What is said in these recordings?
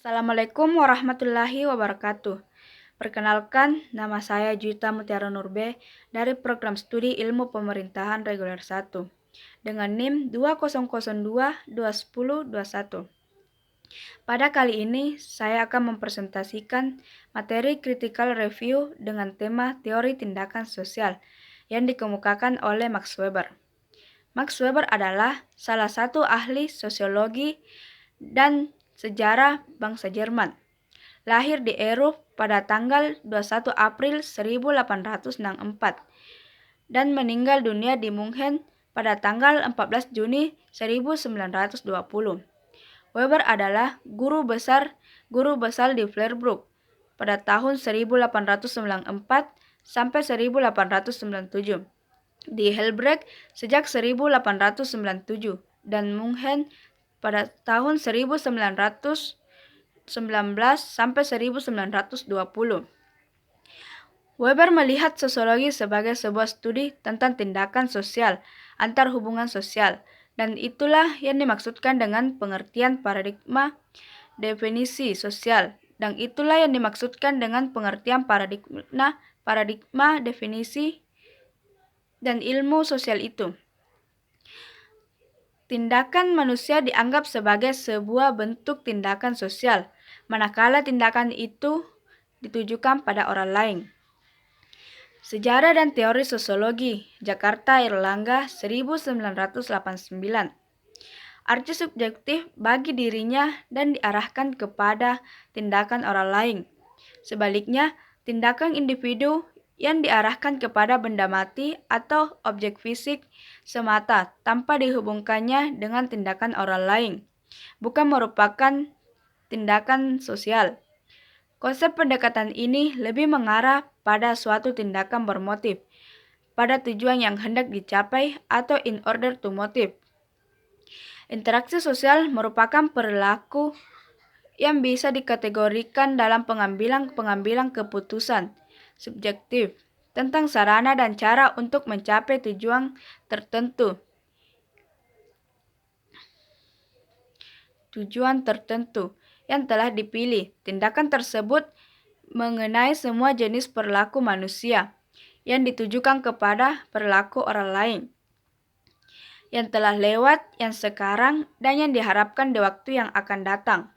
Assalamualaikum warahmatullahi wabarakatuh. Perkenalkan, nama saya Juita Mutiara Nurbe dari Program Studi Ilmu Pemerintahan Reguler 1 dengan NIM 2002-21021. Pada kali ini, saya akan mempresentasikan materi Critical Review dengan tema teori tindakan sosial yang dikemukakan oleh Max Weber. Max Weber adalah salah satu ahli sosiologi dan sejarah bangsa Jerman. Lahir di Eruf pada tanggal 21 April 1864 dan meninggal dunia di München pada tanggal 14 Juni 1920. Weber adalah guru besar di Freiburg pada tahun 1894 sampai 1897, di Helbrecht sejak 1897 dan München pada tahun 1919 sampai 1920. Weber melihat sosiologi sebagai sebuah studi tentang tindakan sosial antar hubungan sosial, dan itulah yang dimaksudkan dengan pengertian paradigma definisi sosial, dan itulah yang dimaksudkan dengan pengertian paradigma definisi dan ilmu sosial itu. Tindakan manusia dianggap sebagai sebuah bentuk tindakan sosial, manakala tindakan itu ditujukan pada orang lain. Sejarah dan Teori Sosiologi, Jakarta Erlangga 1989. Arti subjektif bagi dirinya dan diarahkan kepada tindakan orang lain. Sebaliknya, tindakan individu yang diarahkan kepada benda mati atau objek fisik semata tanpa dihubungkannya dengan tindakan orang lain, bukan merupakan tindakan sosial. Konsep pendekatan ini lebih mengarah pada suatu tindakan bermotif, pada tujuan yang hendak dicapai atau in order to motive. Interaksi sosial merupakan perilaku yang bisa dikategorikan dalam pengambilan keputusan subjektif tentang sarana dan cara untuk mencapai tujuan tertentu. Yang telah dipilih. Tindakan tersebut mengenai semua jenis perilaku manusia yang ditujukan kepada perilaku orang lain, yang telah lewat, yang sekarang, dan yang diharapkan di waktu yang akan datang.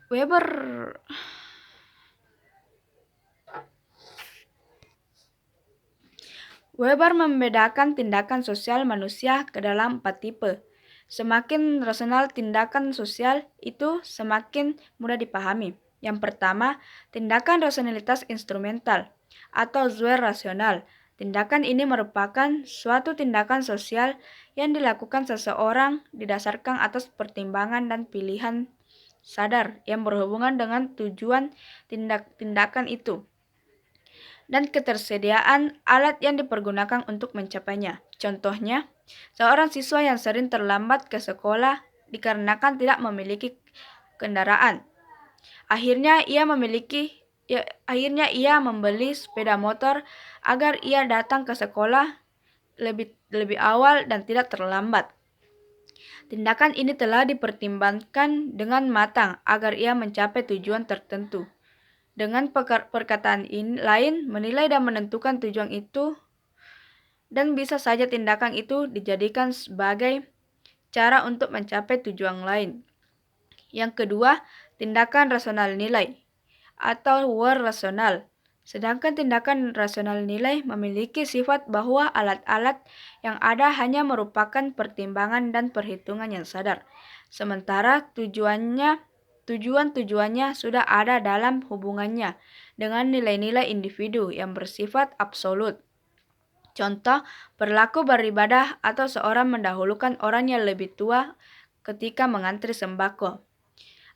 Weber membedakan tindakan sosial manusia ke dalam 4 tipe. Semakin rasional tindakan sosial itu, semakin mudah dipahami. Yang pertama, tindakan rasionalitas instrumental atau Zweer rasional. Tindakan ini merupakan suatu tindakan sosial yang dilakukan seseorang didasarkan atas pertimbangan dan pilihan sadar yang berhubungan dengan tujuan tindakan itu dan ketersediaan alat yang dipergunakan untuk mencapainya. Contohnya, seorang siswa yang sering terlambat ke sekolah dikarenakan tidak memiliki kendaraan. Akhirnya ia membeli sepeda motor agar ia datang ke sekolah lebih awal dan tidak terlambat. Tindakan ini telah dipertimbangkan dengan matang agar ia mencapai tujuan tertentu. Dengan perkataan lain, menilai dan menentukan tujuan itu, dan bisa saja tindakan itu dijadikan sebagai cara untuk mencapai tujuan lain. Yang kedua, tindakan rasional nilai atau Zweer rasional. Sedangkan tindakan rasional nilai memiliki sifat bahwa alat-alat yang ada hanya merupakan pertimbangan dan perhitungan yang sadar, sementara tujuan-tujuannya sudah ada dalam hubungannya dengan nilai-nilai individu yang bersifat absolut. Contoh, perilaku beribadah atau seorang mendahulukan orang yang lebih tua ketika mengantri sembako.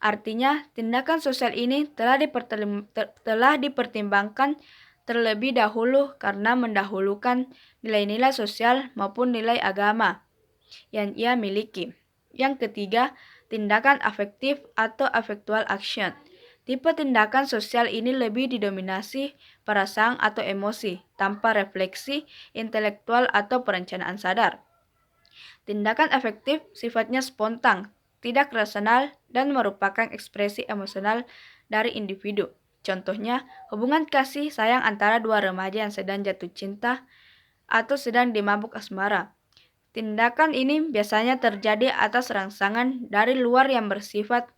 Artinya, tindakan sosial ini telah dipertimbangkan terlebih dahulu karena mendahulukan nilai-nilai sosial maupun nilai agama yang ia miliki. Yang ketiga, tindakan afektif atau affectual action. Tipe tindakan sosial ini lebih didominasi perasaan atau emosi, tanpa refleksi intelektual atau perencanaan sadar. Tindakan efektif sifatnya spontan, tidak rasional, dan merupakan ekspresi emosional dari individu. Contohnya, hubungan kasih sayang antara dua remaja yang sedang jatuh cinta atau sedang dimabuk asmara. Tindakan ini biasanya terjadi atas rangsangan dari luar yang bersifat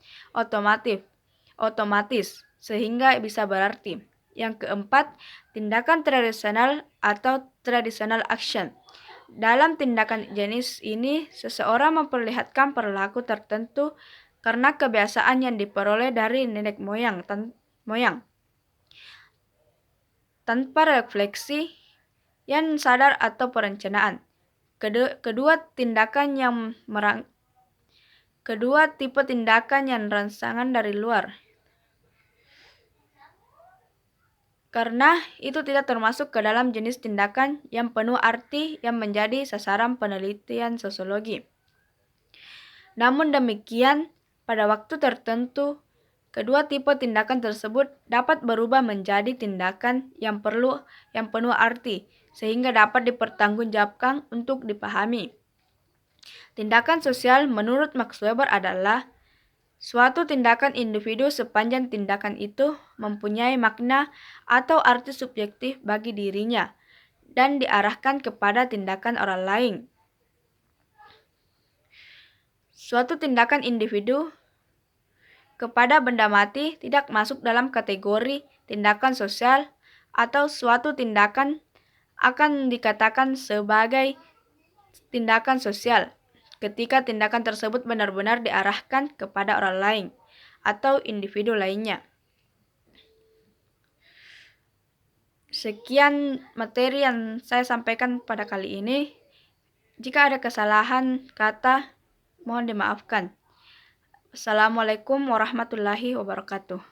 otomatis, sehingga bisa berarti. Yang keempat, tindakan tradisional atau traditional action. Dalam tindakan jenis ini, seseorang memperlihatkan perilaku tertentu karena kebiasaan yang diperoleh dari nenek moyang, tanpa refleksi yang sadar atau perencanaan. Kedua tipe tindakan yang rangsangan dari luar, karena itu tidak termasuk ke dalam jenis tindakan yang penuh arti yang menjadi sasaran penelitian sosiologi. Namun demikian, pada waktu tertentu, kedua tipe tindakan tersebut dapat berubah menjadi tindakan yang penuh arti, sehingga dapat dipertanggungjawabkan untuk dipahami. Tindakan sosial menurut Max Weber adalah suatu tindakan individu sepanjang tindakan itu mempunyai makna atau arti subjektif bagi dirinya dan diarahkan kepada tindakan orang lain. Suatu tindakan individu kepada benda mati tidak masuk dalam kategori tindakan sosial, atau suatu tindakan akan dikatakan sebagai tindakan sosial ketika tindakan tersebut benar-benar diarahkan kepada orang lain atau individu lainnya. Sekian materi yang saya sampaikan pada kali ini. Jika ada kesalahan kata, mohon dimaafkan. Assalamualaikum warahmatullahi wabarakatuh.